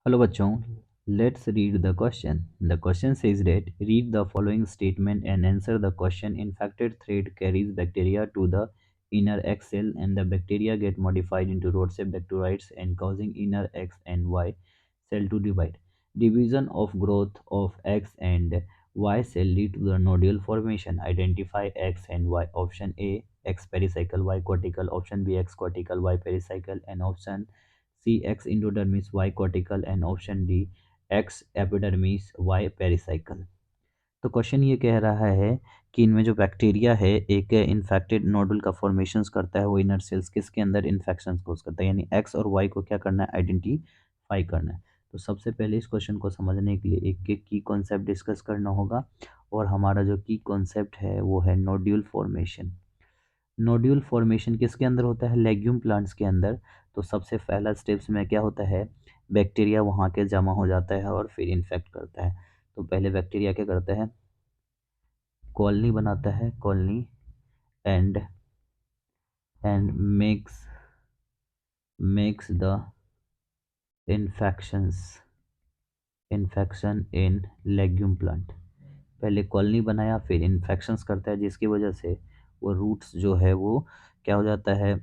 Hello बच्चों, let's read the question. The question says that read the following statement and answer the question. Infected thread carries bacteria to the inner X cell and the bacteria get modified into rod-shaped bacteroids and causing inner X and Y cell to divide. Division of growth of X and Y cell lead to the nodule formation. Identify X and Y. Option A, X pericycle, Y cortical. Option B, X cortical, Y pericycle, and option C, X endodermis, Y cortical, and option D X epidermis, Y pericycle. तो question ये कह रहा है कि इनमें जो bacteria है एक इन्फेक्टेड नोडुल का फॉर्मेशंस करता है, वो इनर सेल्स किसके अंदर इन्फेक्शन कोज करता है, यानी एक्स और वाई को क्या करना है, आइडेंटिफाई करना है। तो सबसे पहले इस क्वेश्चन को समझने के लिए एक एक की कॉन्सेप्ट डिस्कस करना होगा, और हमारा जो की कॉन्सेप्ट है वो है नोड्यूल फॉर्मेशन। नोड्यूल फॉर्मेशन किसके अंदर होता है, लेग्यूम प्लांट्स के अंदर। तो सबसे पहला स्टेप्स में क्या होता है, बैक्टीरिया वहाँ के जमा हो जाता है और फिर इन्फेक्ट करता है। तो पहले बैक्टीरिया क्या करता है, कॉलोनी बनाता है, colony and and makes the infections infection in legume plant. पहले कॉलोनी बनाया, फिर इन्फेक्शंस करता है, जिसकी वजह से वो रूट्स जो है वो क्या हो जाता है,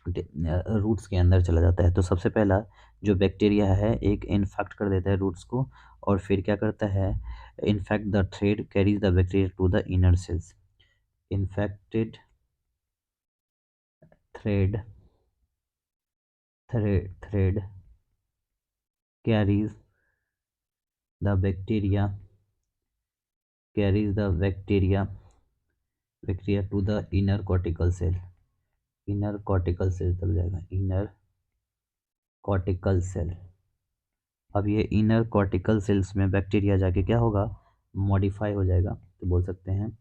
रूट्स के अंदर चला जाता है। तो सबसे पहला जो बैक्टीरिया है एक इन्फेक्ट कर देता है रूट्स को, और फिर क्या करता है, infection the thread carries the bacteria to the inner cells. Infected thread thread carries the bacteria carries the bacteria to the inner cortical cell। Inner cortical cell तक जाएगा, इनर कॉर्टिकल सेल। अब ये इनर कॉर्टिकल सेल्स में bacteria जाके क्या होगा, modify हो जाएगा। तो बोल सकते हैं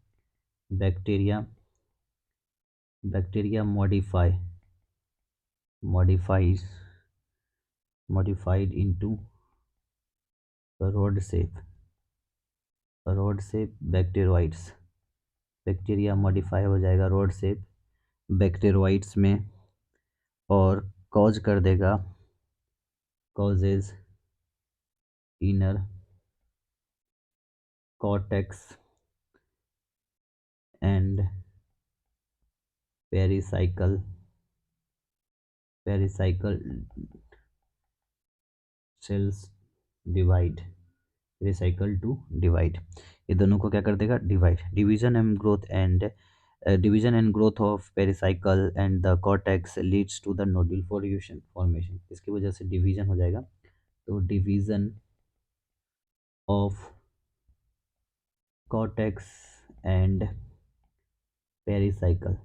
bacteria bacteria modifies modified into rod shape bacteroids. Bacteria modify हो जाएगा रॉड शेप बैक्टीरोइड्स में, और कॉज कर देगा, causes inner cortex and pericycle cells divide, pericycle to divide. ये दोनों को क्या कर देगा, divide. Division and growth of pericycle and the cortex leads to the nodule formation. इसकी वजह से डिवीजन हो जाएगा। तो division of cortex and pericycle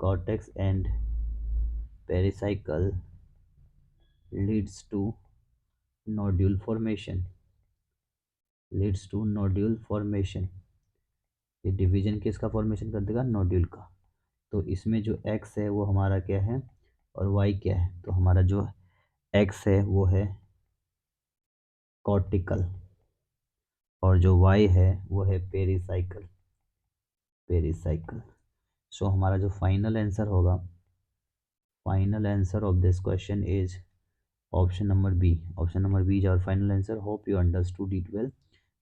cortex and pericycle leads to nodule formation. ये डिवीजन किसका फॉर्मेशन कर देगा, नोड्यूल का। तो इसमें जो एक्स है वो हमारा क्या है और वाई क्या है, तो हमारा जो एक्स है वो है कॉर्टिकल, और जो वाई है वो है पेरिसाइकल। सो हमारा जो फाइनल आंसर होगा, final answer of this question is option number B. Option number B is our final answer. Hope you understood it well.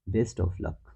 Best of luck.